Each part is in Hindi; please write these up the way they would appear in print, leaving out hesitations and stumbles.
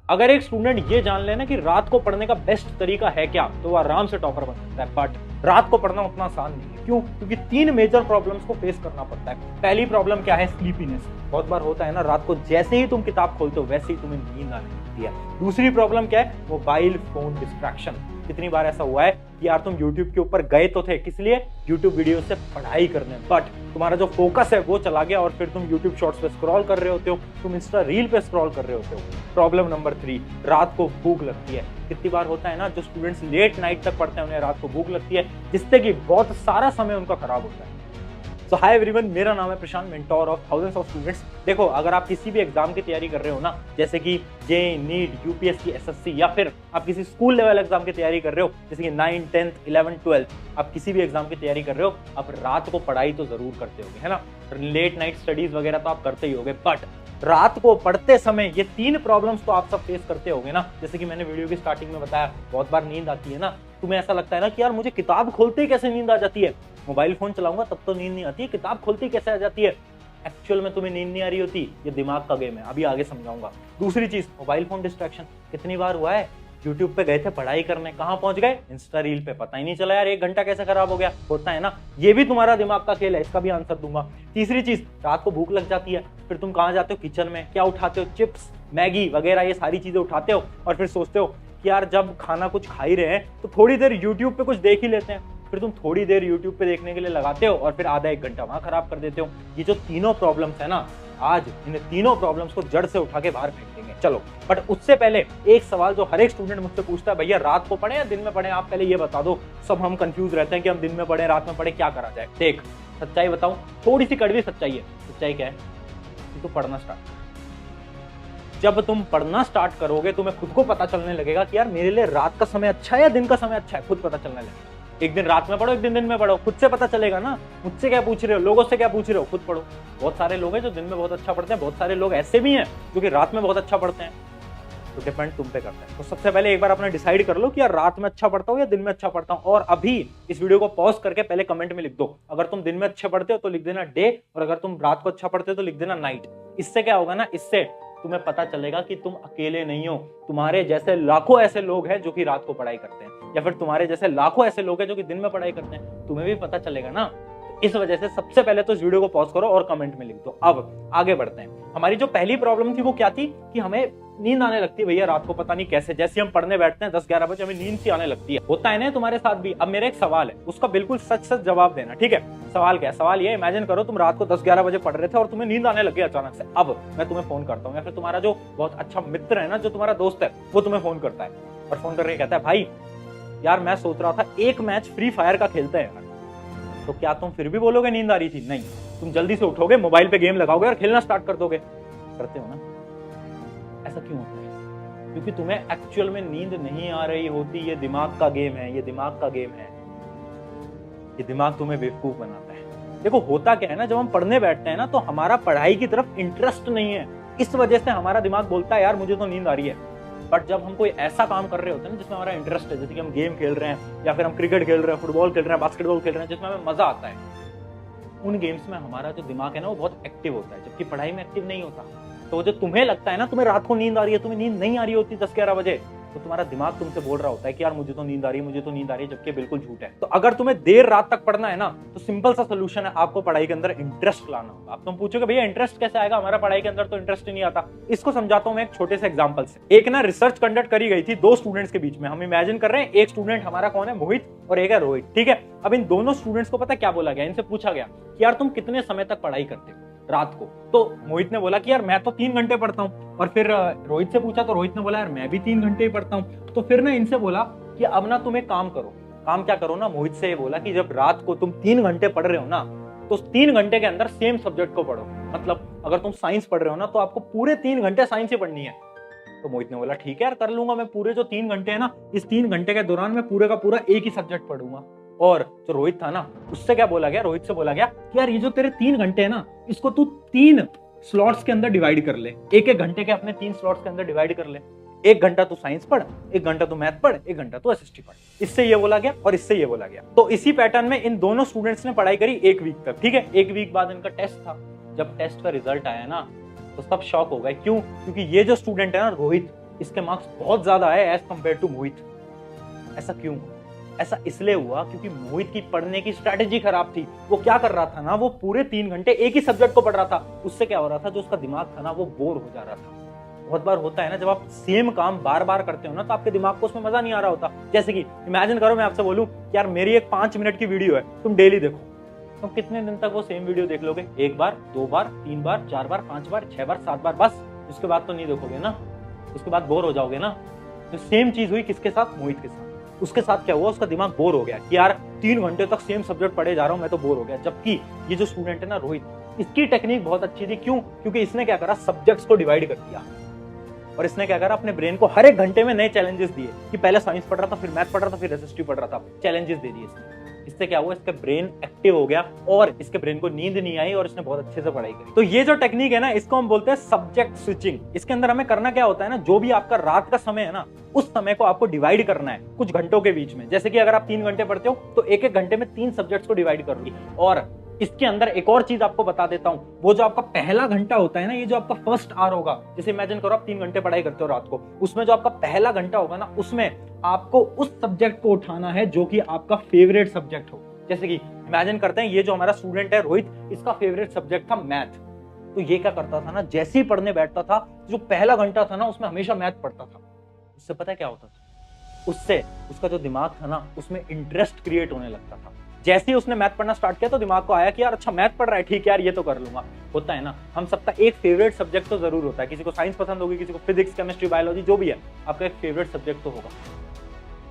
अगर एक स्टूडेंट ये जान लेना कि रात को पढ़ने का बेस्ट तरीका है क्या, तो वो आराम से टॉपर बन सकता है। बट रात को पढ़ना उतना आसान नहीं है। क्यों? क्योंकि 3 मेजर प्रॉब्लम्स को फेस करना पड़ता है। पहली प्रॉब्लम क्या है? स्लीपीनेस। बहुत बार होता है ना, रात को जैसे ही तुम किताब खोलते हो वैसे ही तुम्हें नींद आने लगती है। दूसरी प्रॉब्लम क्या है? Mobile phone distraction. कितनी बार ऐसा हुआ है कि यार तुम YouTube के ऊपर गए तो थे, किस लिए? YouTube वीडियो से पढ़ाई करने, बट तुम्हारा जो फोकस है वो चला गया और फिर तुम YouTube शॉर्ट्स पे स्क्रॉल कर रहे होते हो, तुम इंस्टा रील पे स्क्रॉल कर रहे होते हो। प्रॉब्लम नंबर 3, रात को भूख लगती है। कितनी बार होता है ना, जो स्टूडेंट्स लेट नाइट तक पढ़ते हैं उन्हें रात को भूख लगती है, जिससे कि बहुत सारा समय उनका खराब होता है। सो हाय एवरीवन, मेरा नाम है Prashant, mentor of thousands of students. देखो, अगर आप किसी भी एग्जाम की तैयारी कर रहे हो ना, जैसे कि जेईई, नीट, यूपीएससी, एसएससी, या फिर आप किसी स्कूल लेवल एग्जाम की तैयारी कर रहे हो, जैसे कि 9th, 10th, 11th, 12th, आप किसी भी एग्जाम की तैयारी कर रहे हो, आप रात को पढ़ाई तो जरूर करते होगे, है ना। लेट नाइट स्टडीज वगैरह तो आप करते ही होगे, बट रात को पढ़ते समय ये 3 प्रॉब्लम्स तो आप सब फेस करते होगे ना। जैसे कि मैंने वीडियो की स्टार्टिंग में बताया, बहुत बार नींद आती है ना। तुम्हें ऐसा लगता है ना कि यार मुझे किताब खोलते ही कैसे नींद आ जाती है, मोबाइल फोन चलाऊंगा तब तो नींद नहीं आती है, किताब खोलती कैसे आ जाती है। एक्चुअल में तुम्हें नींद नहीं आ रही होती, ये दिमाग का गेम है, अभी आगे समझाऊंगा। दूसरी चीज, मोबाइल फोन डिस्ट्रैक्शन। कितनी बार हुआ है, यूट्यूब पे गए थे पढ़ाई करने, कहां पहुंच गए? इंस्टा रील पे। पता ही नहीं चला यार 1 घंटा कैसे खराब हो गया। होता है ना, ये भी तुम्हारा दिमाग का खेल है, इसका भी आंसर दूंगा। तीसरी चीज, रात को भूख लग जाती है, फिर तुम कहां जाते हो? किचन में। क्या उठाते हो? चिप्स, मैगी वगैरह, ये सारी चीजें उठाते हो और फिर सोचते हो कि यार जब खाना कुछ खा ही रहे हैं तो थोड़ी देर यूट्यूब पे कुछ देख ही लेते हैं। फिर तुम थोड़ी देर YouTube पे देखने के लिए लगाते हो और फिर आधा 1 घंटा वहां खराब कर देते हो। ये जो तीनों प्रॉब्लम्स है ना, आज इन तीनों प्रॉब्लम्स को जड़ से उठा के बाहर फेंक देंगे। चलो, बट उससे पहले एक सवाल जो हर एक स्टूडेंट मुझसे पूछता है, भैया रात को पढ़े या दिन में पढ़े, आप पहले ये बता दो। सब हम कंफ्यूज रहते हैं कि हम दिन में पढ़े, रात में पढ़े, क्या करा जाए। देख, सच्चाई बताऊं, थोड़ी सी कड़वी सच्चाई है। सच्चाई क्या है? कि तू पढ़ना स्टार्ट। जब तुम पढ़ना स्टार्ट करोगे, तुम्हें खुद को पता चलने लगेगा कि यार मेरे लिए रात का समय अच्छा है या दिन का समय अच्छा है। खुद पता चलने लगेगा। एक दिन रात में पढ़ो, एक दिन में पढ़ो, खुद से पता चलेगा ना। मुझसे क्या पूछ रहे हो, लोगों से क्या पूछ रहे हो, खुद पढ़ो। बहुत सारे लोग हैं जो दिन में बहुत अच्छा पढ़ते हैं, बहुत सारे लोग ऐसे भी हैं जो कि रात में बहुत अच्छा पढ़ते हैं। तो डिपेंड तुम पे करता है। तो सबसे पहले एक बार अपना डिसाइड कर लो कि यार रात में अच्छा पढ़ता हूँ या दिन में अच्छा पढ़ता हूँ। और अभी इस वीडियो को पॉज करके पहले कमेंट में लिख दो, अगर तुम दिन में अच्छे पढ़ते हो तो लिख देना डे, और अगर तुम रात को अच्छा पढ़ते हो तो लिख देना नाइट। इससे क्या होगा ना, इससे तुम्हें पता चलेगा कि तुम अकेले नहीं हो। तुम्हारे जैसे लाखों ऐसे लोग हैं जो कि रात को पढ़ाई करते हैं, या फिर तुम्हारे जैसे लाखों ऐसे लोग हैं जो कि दिन में पढ़ाई करते हैं। तुम्हें भी पता चलेगा ना। इस वजह से सबसे पहले तो इस वीडियो को पॉज करो और कमेंट में लिख दो। अब आगे बढ़ते हैं। हमारी जो पहली प्रॉब्लम थी वो क्या थी कि हमें नींद आने लगती है भैया रात को, पता नहीं कैसे। जैसे हम पढ़ने बैठते हैं 10-11 बजे, हमें नींद सी आने लगती है। होता है ना तुम्हारे साथ भी। अब मेरा एक सवाल है, उसका बिल्कुल सच सच जवाब देना, ठीक है? सवाल क्या है? सवाल ये, इमेजिन करो तुम रात को 10-11 बजे पढ़ रहे थे और तुम्हें नींद आने लग गई अचानक से। अब मैं तुम्हें फोन करता हूँ, या फिर तुम्हारा जो बहुत अच्छा मित्र है ना, जो तुम्हारा दोस्त है, वो तुम्हें फोन करता है और फोन करके कहता है, भाई यार मैं सोच रहा था एक मैच फ्री फायर का खेलते हैं यार। तो क्या तुम फिर भी बोलोगे नींद आ रही थी? नहीं, तुम जल्दी से उठोगे, मोबाइल पे गेम लगाओगे और खेलना स्टार्ट कर दोगे। करते हो ना? ऐसा क्यों होता है? क्योंकि तुम्हें एक्चुअल में नींद नहीं आ रही होती। ये दिमाग का गेम है, ये दिमाग का गेम है। ये दिमाग तुम्हें बेवकूफ बनाता है। देखो, होता क्या है ना, जब हम पढ़ने बैठते हैं ना तो हमारा पढ़ाई की तरफ इंटरेस्ट नहीं है। इस वजह से हमारा दिमाग बोलता है यार मुझे तो नींद आ रही है। बट जब हम कोई ऐसा काम कर रहे होते हैं ना जिसमें हमारा इंटरेस्ट है, जैसे कि हम गेम खेल रहे हैं, या फिर हम क्रिकेट खेल रहे हैं, फुटबॉल खेल रहे हैं, बास्केटबॉल खेल रहे हैं, जिसमें हमें मजा आता है, उन गेम्स में हमारा जो दिमाग है ना वो बहुत एक्टिव होता है, जबकि पढ़ाई में एक्टिव नहीं होता। तो जो तुम्हें लगता है ना तुम्हें रात को नींद आ रही है, तुम्हें नींद नहीं आ रही होती 10-11 बजे, तो तुम्हारा दिमाग तुमसे बोल रहा होता है कि यार मुझे तो नींद आ रही है, मुझे तो नींद आ रही है, जबकि बिल्कुल झूठ है। तो अगर तुम्हें देर रात तक पढ़ना है ना, तो सिंपल सा सोल्यूशन है, आपको पढ़ाई के अंदर इंटरेस्ट लाना होगा। अब तुम पूछोगे भैया इंटरेस्ट कैसे आएगा, हमारा पढ़ाई के अंदर तो इंटरेस्ट ही नहीं आता। इसको समझाता हूं मैं एक छोटे से एग्जांपल से। एक ना रिसर्च कंडक्ट करी गई थी 2 स्टूडेंट्स के बीच में। हम इमेजिन कर रहे हैं एक स्टूडेंट हमारा कौन है, मोहित, और एक है रोहित, ठीक है? अब इन दोनों स्टूडेंट्स को पता क्या बोला गया, इनसे पूछा गया कि यार तुम कितने समय तक पढ़ाई करते हो रात को? तो मोहित ने बोला कि यार मैं तो 3 घंटे पढ़ता हूँ। और फिर रोहित से पूछा तो रोहित ने बोला यार मैं भी 3 घंटे ही पढ़ता हूँ। तो फिर ना इनसे बोला कि अब ना तुम एक काम करो। काम क्या करो ना, मोहित से ये बोला कि जब रात को तुम 3 घंटे पढ़ रहे हो ना, तो 3 घंटे के अंदर सेम सब्जेक्ट को पढ़ो। मतलब अगर तुम साइंस पढ़ रहे हो ना, तो आपको पूरे 3 घंटे साइंस ही पढ़नी है। तो मोहित ने बोला ठीक है यार, कर लूंगा मैं। पूरे जो 3 घंटे है ना, इस 3 घंटे के दौरान मैं पूरे का पूरा एक ही सब्जेक्ट पढ़ूंगा। और जो रोहित था ना, उससे क्या बोला गया, रोहित से बोला गया कि यार ये जो तेरे 3 घंटे है ना, इसको तू 3 स्लॉट्स के अंदर डिवाइड कर ले। एक घंटे के अपने 3 स्लॉट्स के अंदर डिवाइड कर ले। 1 घंटा तू साइंस पढ़, 1 घंटा तू मैथ पढ़, 1 घंटा तू एसएसटी पढ़। इससे ये बोला गया और इससे ये बोला गया। तो इसी पैटर्न में इन दोनों स्टूडेंट्स ने पढ़ाई करी 1 वीक तक, ठीक है? 1 वीक बाद इनका टेस्ट था। जब टेस्ट का रिजल्ट आया ना, तो सब शॉक हो गए। क्यों? क्योंकि ये जो स्टूडेंट है ना रोहित, इसके मार्क्स बहुत ज्यादा आए एज कम्पेयर टू मोहित। ऐसा क्यों? ऐसा इसलिए हुआ क्योंकि मोहित की पढ़ने की स्ट्रैटेजी खराब थी। वो क्या कर रहा था ना, वो पूरे 3 घंटे एक ही सब्जेक्ट को पढ़ रहा था। उससे क्या हो रहा था, जो उसका दिमाग था ना वो बोर हो जा रहा था। बहुत बार होता है ना, जब आप सेम काम बार बार करते हो ना तो आपके दिमाग को उसमें मजा नहीं आ रहा होता। जैसे कि इमेजिन करो मैं आपसे बोलूं यार मेरी एक 5 मिनट की वीडियो है, तुम डेली देखो, तो कितने दिन तक वो सेम वीडियो देख लोगे? 1 बार, 2 बार, 3 बार, 4 बार, 5 बार, 6 बार, 7 बार, बस। उसके बाद तो नहीं देखोगे ना, उसके बाद बोर हो जाओगे ना। तो सेम चीज हुई किसके साथ? मोहित के साथ। उसके साथ क्या हुआ, उसका दिमाग बोर हो गया कि यार 3 घंटे तक सेम सब्जेक्ट पढ़े जा रहा हूं, मैं तो बोर हो गया। जबकि ये जो स्टूडेंट है ना रोहित, इसकी टेक्निक बहुत अच्छी थी। क्यों? क्योंकि इसने क्या करा, सब्जेक्ट्स को डिवाइड कर दिया। और इसने क्या करा, अपने ब्रेन को हर एक घंटे में नए चैलेंजेस दिए कि पहले साइंस पढ़ रहा था, फिर मैथ पढ़ रहा था, फिर रेसिस्टिव पढ़ रहा था, चैलेंजेस दे दिए इसने। इससे क्या हुआ, इसका ब्रेन एक्टिव हो गया और इसके ब्रेन को नींद नहीं आई और इसने बहुत अच्छे से पढ़ाई करी। तो ये जो टेक्निक है ना, इसको हम बोलते हैं सब्जेक्ट स्विचिंग। इसके अंदर हमें करना क्या होता है ना, जो भी आपका रात का समय है ना, उस समय को आपको डिवाइड करना है कुछ घंटों के बीच में। जैसे कि अगर आप 3 घंटे पढ़ते हो तो एक एक घंटे में 3 सब्जेक्ट्स को डिवाइड कर ली। और इसके अंदर एक और चीज आपको बता देता हूं, वो जो आपका पहला घंटा होता है ना, ये जो आपका फर्स्ट आवर होगा, जैसे इमेजिन करो आप 3 घंटे पढ़ाई करते हो रात को, उसमें जो आपका पहला घंटा होगा ना, उसमें आपको उस सब्जेक्ट को उठाना है जो कि आपका फेवरेट सब्जेक्ट हो। जैसे कि इमेजिन करते हैं ये जो हमारा स्टूडेंट है रोहित, इसका फेवरेट सब्जेक्ट था मैथ। तो ये क्या करता था ना, जैसे ही पढ़ने बैठता था, जो पहला घंटा था ना उसमें हमेशा मैथ पढ़ता था। उससे पता है क्या होता था, उससे उसका जो दिमाग था ना उसमें इंटरेस्ट क्रिएट होने लगता था। जैसे ही उसने मैथ पढ़ना स्टार्ट किया तो दिमाग को आया कि यार अच्छा मैथ पढ़ रहा है, ठीक है यार ये तो कर लूंगा। होता है ना, हम सबका एक फेवरेट सब्जेक्ट तो जरूर होता है। किसी को साइंस पसंद होगी, किसी को फिजिक्स, केमिस्ट्री, बायोलॉजी, जो भी है, आपका एक फेवरेट सब्जेक्ट तो होगा।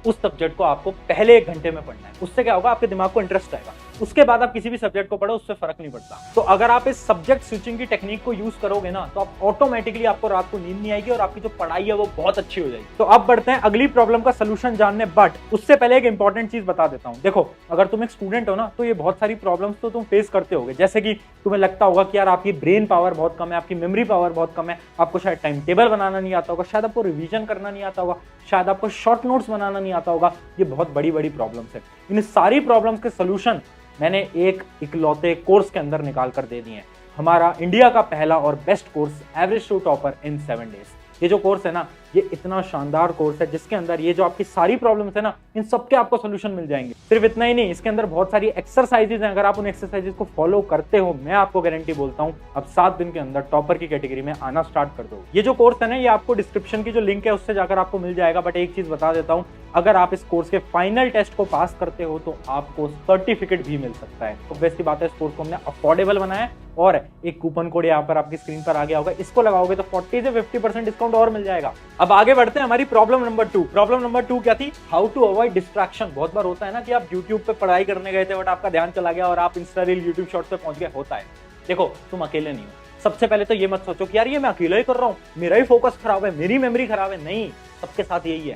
उस सब्जेक्ट को आपको पहले 1 घंटे में पढ़ना है। उससे क्या होगा, आपके दिमाग को इंटरेस्ट आएगा। उसके बाद आप किसी भी सब्जेक्ट को पढ़ो, उससे फर्क नहीं पड़ता। तो अगर आप इस सब्जेक्ट स्विचिंग की टेक्निक को यूज करोगे ना, तो आप ऑटोमेटिकली, आपको रात को नींद नहीं आएगी और आपकी जो पढ़ाई है वो बहुत अच्छी हो जाएगी। तो अब बढ़ते हैं अगली प्रॉब्लम का सोल्यूशन जानने, बट उससे पहले एक इंपॉर्टेंट चीज बता देता हूं। देखो, अगर तुम एक स्टूडेंट हो ना, तो ये बहुत सारी प्रॉब्लम्स तो तुम फेस करते होगे। जैसे कि तुम्हें लगता होगा कि यार आपकी ब्रेन पावर बहुत कम है, आपकी मेमोरी पावर बहुत कम है, आपको शायद टाइम टेबल बनाना नहीं आता होगा, शायद आपको रिवीजन करना नहीं आता होगा, शायद आपको शॉर्ट नोट्स बनाना नहीं आता होगा। ये बहुत बड़ी बड़ी प्रॉब्लम्स है। इन सारी प्रॉब्लम्स के सोल्यूशन मैंने एक इकलौते कोर्स के अंदर निकाल कर दे दिए हैं। हमारा इंडिया का पहला और best course, average to topper in 7 days. ये जो कोर्स है ना, ये इतना शानदार कोर्स है जिसके अंदर ये जो आपकी सारी प्रॉब्लम्स है ना, इन सबके आपको सोल्यूशन मिल जाएंगे। सिर्फ इतना ही नहीं, इसके अंदर बहुत सारी एक्सरसाइजेज हैं। अगर आप उन एक्सरसाइजेज को फॉलो करते हो, मैं आपको गारंटी बोलता हूं अब 7 दिन के अंदर टॉपर की कैटेगरी में आना स्टार्ट कर दो। ये जो कोर्स है ना, ये आपको डिस्क्रिप्शन की जो लिंक है उससे जाकर आपको मिल जाएगा। बट एक चीज बता देता हूं, अगर आप इस कोर्स के फाइनल टेस्ट को पास करते हो तो आपको सर्टिफिकेट भी मिल सकता है। तो बेस्ट बात है, इस कोर्स को हमने अफोर्डेबल बनाया है और एक कूपन कोड यहाँ पर आपकी स्क्रीन पर आ गया होगा, इसको लगाओगे तो 40 से 50% डिस्काउंट और मिल जाएगा। अब आगे बढ़ते हैं हमारी प्रॉब्लम नंबर 2। प्रॉब्लम नंबर 2 क्या थी? How to avoid distraction. बहुत बार होता है ना कि आप यूट्यूब पे पढ़ाई करने गए थे बट आपका ध्यान चला गया और आप इंस्टा रील, यूट्यूब शॉर्ट्स पे पहुंच गए। होता है। देखो, तुम अकेले नहीं हो। सबसे पहले तो ये मत सोचो कि यार ये मैं अकेला ही कर रहा हूँ, मेरा ही फोकस खराब है, मेरी मेमोरी खराब है। नहीं, सबके साथ यही है,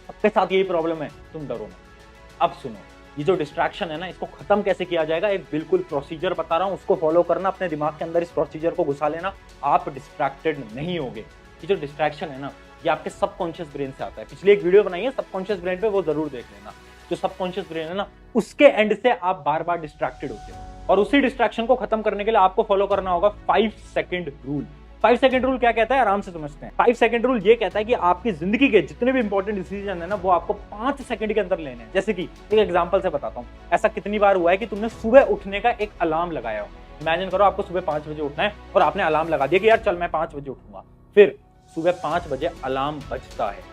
सबके साथ यही प्रॉब्लम है। तुम डरो मत। अब सुनो, ये जो डिस्ट्रैक्शन है ना, इसको खत्म कैसे किया जाएगा, एक बिल्कुल प्रोसीजर बता रहा हूं, उसको फॉलो करना, अपने दिमाग के अंदर इस प्रोसीजर को घुसा लेना, आप डिस्ट्रैक्टेड नहीं होगे। ये जो डिस्ट्रैक्शन है ना, ये आपके सबकॉन्शियस ब्रेन से आता है। पिछली एक वीडियो बनाई है सबकॉन्शियस ब्रेन पे, वो जरूर देख लेना। जो सबकॉन्शियस ब्रेन है ना, उसके एंड से आप बार बार डिस्ट्रैक्टेड होते हो और उसी डिस्ट्रैक्शन को खत्म करने के लिए आपको फॉलो करना होगा 5 सेकंड रूल। 5 सेकंड रूल क्या कहता है, आराम से समझते हैं। 5 सेकंड रूल ये कहता है कि आपकी जिंदगी के जितने भी इंपॉर्टेंट डिसीजन है ना, वो आपको 5 सेकंड के अंदर लेने हैं। जैसे कि एक एग्जांपल से बताता हूँ, ऐसा कितनी बार हुआ है कि तुमने सुबह उठने का एक अलार्म लगाया हो। इमेजिन करो आपको सुबह 5 बजे उठना है और आपने अलार्म लगा दिया कि यार चल मैं 5 बजे उठूंगा। फिर सुबह 5 बजे अलार्म बजता है।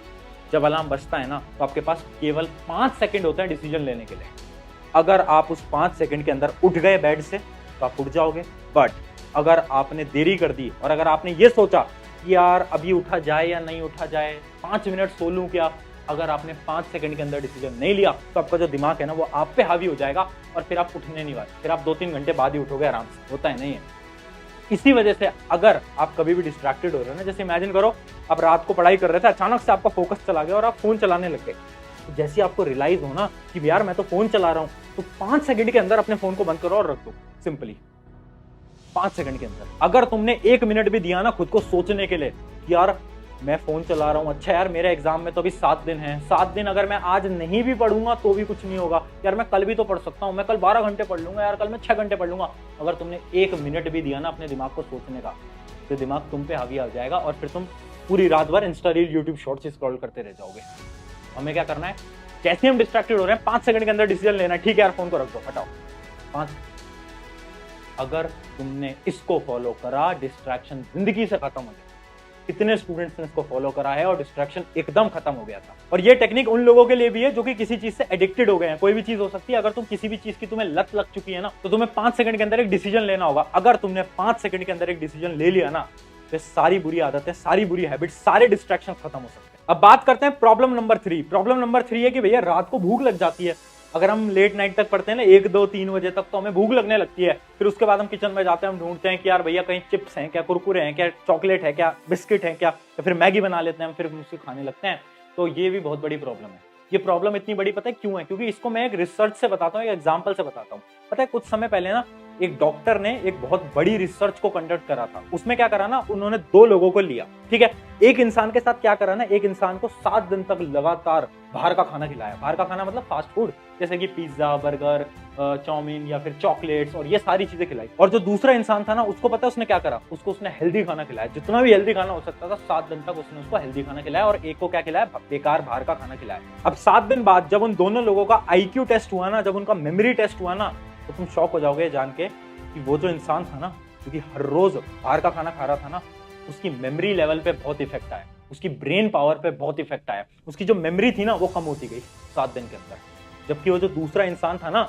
जब अलार्म बजता है ना, तो आपके पास केवल 5 सेकंड होते हैं डिसीजन लेने के लिए। अगर आप उस 5 सेकंड के अंदर उठ गए बेड से तो आप उठ जाओगे, बट अगर आपने देरी कर दी और अगर आपने ये सोचा कि यार अभी उठा जाए या नहीं उठा जाए, 5 मिनट सो लूं क्या, अगर आपने 5 सेकंड के अंदर डिसीजन नहीं लिया तो आपका जो दिमाग है ना, वो आप पे हावी हो जाएगा और फिर आप उठने नहीं वाले। फिर आप 2-3 घंटे बाद ही उठोगे आराम से। होता है नहीं है। इसी वजह से अगर आप कभी भी डिस्ट्रैक्टेड हो रहे हो ना, जैसे इमेजिन करो आप रात को पढ़ाई कर रहे थे, अचानक से आपका फोकस चला गया और आप फोन चलाने लग गए। तो जैसे आपको रियलाइज हो ना कि यार मैं तो फोन चला रहा हूँ, तो 5 सेकंड के अंदर अपने फोन को बंद करो और रख दो। सिंपली 5 सेकंड के अंदर। अगर तुमने 1 मिनट भी दिया ना खुद को सोचने के लिए कि यार मैं फोन चला रहा हूँ, अच्छा यार मेरे एग्जाम में तो अभी 7 दिन है, 7 दिन अगर मैं आज नहीं भी पढ़ूंगा तो भी कुछ नहीं होगा, यार मैं कल भी तो पढ़ सकता हूँ, मैं कल 12 घंटे पढ़ लूंगा, यार कल मैं 6 घंटे पढ़ लूंगा। अगर तुमने 1 मिनट भी दिया ना अपने दिमाग को सोचने का, तो दिमाग तुम पे हावी आ जाएगा और फिर तुम पूरी रात भर Insta reel, YouTube shorts scroll करते रह जाओगे। हमें क्या करना है, जैसे हम डिस्ट्रैक्टेड हो रहे हैं 5 सेकंड के अंदर डिसीजन लेना है, ठीक है यार फोन को रख दो, हटाओ 5। अगर तुमने इसको फॉलो करा, डिस्ट्रैक्शन जिंदगी से खत्म हो गया। कितने स्टूडेंट्स ने इसको फॉलो करा है और डिस्ट्रैक्शन एकदम खत्म हो गया था। और ये टेक्निक उन लोगों के लिए भी है जो कि किसी चीज से एडिक्टेड हो गए हैं। कोई भी चीज हो सकती है, अगर तुम किसी भी चीज की तुम्हें लत लग चुकी है ना, तो तुम्हें 5 सेकंड के अंदर एक डिसीजन लेना होगा। अगर तुमने 5 सेकंड के अंदर एक डिसीजन ले लिया ना, तो सारी बुरी आदतें, सारी बुरी हैबिट, सारे डिस्ट्रैक्शन खत्म हो सकते हैं। अब बात करते हैं प्रॉब्लम नंबर 3। प्रॉब्लम नंबर 3 है कि भैया रात को भूख लग जाती है। अगर हम लेट नाइट तक पढ़ते हैं ना, 1, 2, 3 बजे तक, तो हमें भूख लगने लगती है। फिर उसके बाद हम किचन में जाते हैं, हम ढूंढते हैं कि यार भैया कहीं चिप्स हैं क्या, कुरकुरे हैं क्या, चॉकलेट है क्या, बिस्किट है क्या, या फिर मैगी बना लेते हैं हम, फिर उसको खाने लगते हैं। तो ये भी बहुत बड़ी प्रॉब्लम है। ये प्रॉब्लम इतनी बड़ी पता है क्यों है? क्योंकि इसको मैं एक रिसर्च से बताता हूँ, एक एग्जाम्पल से बताता हूँ। पता है कुछ समय पहले ना एक डॉक्टर ने एक बहुत बड़ी रिसर्च को कंडक्ट करा था। उसमें क्या करा ना, उन्होंने 2 लोगों को लिया, ठीक है। एक इंसान के साथ क्या करा ना, एक इंसान को 7 दिन तक लगातार बाहर का खाना खिलाया। बाहर का खाना मतलब फास्ट फूड, जैसे कि पिज्जा, बर्गर, चाउमीन या फिर चॉकलेट्स और ये सारी चीजें खिलाई। और जो दूसरा इंसान था ना, उसको पता है उसने क्या करा, उसने हेल्दी खाना खिलाया, जितना भी हेल्दी खाना हो सकता था। 7 दिन तक उसने उसको हेल्दी खाना खिलाया और एक को क्या खिलाया, बेकार बाहर का खाना खिलाया। अब 7 दिन बाद जब उन दोनों लोगों का IQ टेस्ट हुआ ना, जब उनका मेमोरी टेस्ट हुआ ना, तो तुम शॉक हो जाओगे जान के कि वो जो इंसान था ना, क्योंकि हर रोज बाहर का खाना खा रहा था ना, उसकी मेमोरी लेवल पे बहुत इफेक्ट आया, उसकी ब्रेन पावर पे बहुत इफेक्ट आया। उसकी जो मेमोरी थी ना, वो कम होती गई 7 दिन के अंदर। जबकि वो जो दूसरा इंसान था ना,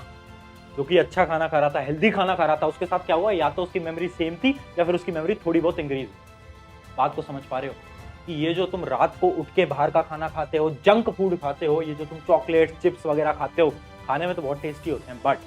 जो कि अच्छा खाना खा रहा था, हेल्दी खाना खा रहा था, उसके साथ क्या हुआ, या तो उसकी मेमोरी सेम थी या फिर उसकी मेमोरी थोड़ी बहुत इंक्रीज हुई। बात को समझ पा रहे हो कि ये जो तुम रात को उठ के बाहर का खाना खाते हो, जंक फूड खाते हो, ये जो तुम चॉकलेट, चिप्स वगैरह खाते हो, खाने में तो बहुत टेस्टी होते हैं, बट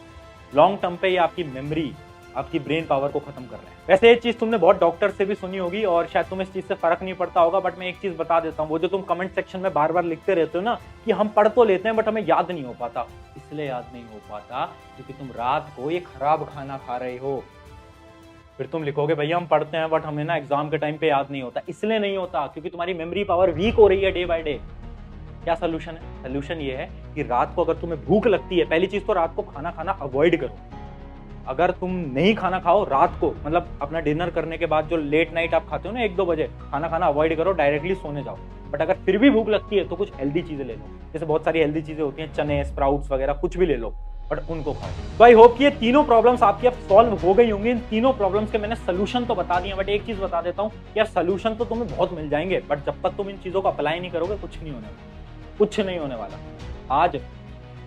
लॉन्ग टर्म पे ये आपकी मेमोरी, आपकी ब्रेन पावर को खत्म कर रहे हैं। वैसे ये चीज तुमने बहुत डॉक्टर से भी सुनी होगी और शायद तुम्हें इस चीज से फर्क नहीं पड़ता होगा, बट मैं एक चीज बता देता हूँ। वो जो तुम कमेंट सेक्शन में बार बार लिखते रहते हो ना कि हम पढ़ तो लेते हैं बट हमें याद नहीं हो पाता, इसलिए याद नहीं हो पाता क्योंकि तुम रात को ये खराब खाना खा रहे हो। फिर तुम लिखोगे भैया हम पढ़ते हैं बट हमें ना एग्जाम के टाइम पे याद नहीं होता। इसलिए नहीं होता क्योंकि तुम्हारी मेमोरी पावर वीक हो रही है डे बाय डे। क्या सोल्यूशन है? सोल्यूशन ये है कि रात को अगर तुम्हें भूख लगती है, पहली चीज तो रात को खाना खाना अवॉइड करो। अगर तुम नहीं खाना खाओ रात को, मतलब अपना डिनर करने के बाद जो लेट नाइट आप खाते हो ना 1-2 बजे, खाना खाना अवॉइड करो, डायरेक्टली सोने जाओ। बट अगर फिर भी भूख लगती है तो कुछ हेल्दी चीजें ले लो, जैसे बहुत सारी हेल्दी चीजें होती हैं, चने, स्प्राउट्स वगैरह, कुछ भी ले लो, बट उनको खाओ। तो आई होप कि ये तीनों प्रॉब्लम्स आपकी अब सॉल्व हो गई होंगी। इन तीनों प्रॉब्लम्स के मैंने सोल्यूशन तो बता दिए, बट एक चीज बता देता हूँ, यार सोल्यूशन तो तुम्हें बहुत मिल जाएंगे, बट जब तक तुम इन चीजों को अप्लाई नहीं करोगे कुछ नहीं होने वाला, कुछ नहीं होने वाला। आज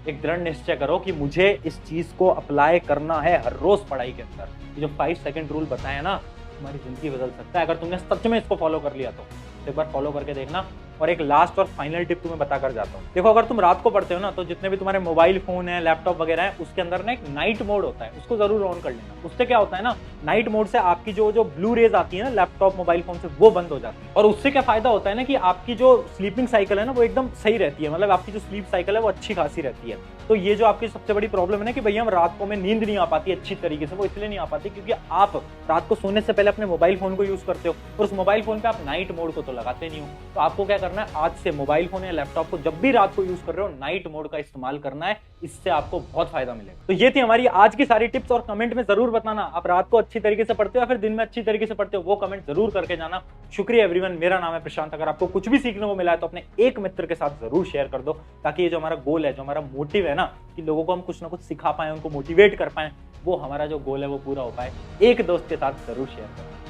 एक दृढ़ निश्चय करो कि मुझे इस चीज को अप्लाई करना है हर रोज पढ़ाई के अंदर। ये जो 5 सेकंड रूल बताया ना, तुम्हारी जिंदगी बदल सकता है अगर तुमने सच में इसको फॉलो कर लिया तो। एक बार फॉलो करके देखना। और एक लास्ट और फाइनल टिप तुम्हें बता कर जाता हूँ। देखो अगर तुम रात को पढ़ते हो ना, तो जितने भी तुम्हारे मोबाइल फोन है, लैपटॉप वगैरह है, उसके अंदर ना एक नाइट मोड होता है, उसको जरूर ऑन कर लेना। उससे क्या होता है ना, नाइट मोड से आपकी जो ब्लू रेज आती है ना लैपटॉप मोबाइल फोन से, वो बंद हो जाती है। और उससे क्या फायदा होता है ना कि आपकी जो स्लीपिंग साइकिल है ना, वो एकदम सही रहती है, मतलब आपकी जो स्लीप साइकिल है वो अच्छी खासी रहती है। तो ये जो आपकी सबसे बड़ी प्रॉब्लम है ना कि भैया हम रात को में नींद नहीं आ पाती अच्छी तरीके से, वो इसलिए नहीं आ पाती क्योंकि आप रात को सोने से पहले अपने मोबाइल फोन को यूज करते हो और उस मोबाइल फोन पे आप नाइट मोड को तो लगाते नहीं हो। तो आपको क्या करना है, आज से मोबाइल फोन या लैपटॉप को जब भी रात को यूज कर रहे हो, नाइट मोड का इस्तेमाल करना है। इससे आपको बहुत फायदा मिलेगा। तो ये थी हमारी आज की सारी टिप्स। और कमेंट में जरूर बताना आप रात को अच्छी तरीके से पढ़ते हो या फिर दिन में अच्छी तरीके से पढ़ते हो, वो कमेंट जरूर करके जाना। शुक्रिया एवरीवन, मेरा नाम है प्रशांत। अगर आपको कुछ भी सीखने को मिला है तो अपने एक मित्र के साथ जरूर शेयर कर दो, ताकि ये जो हमारा गोल है, जो हमारा मोटिव है ना, कि लोगों को हम कुछ ना कुछ सिखा पाए, उनको मोटिवेट कर पाए, वो हमारा जो गोल है वो पूरा हो पाए। एक दोस्त के साथ जरूर शेयर करें।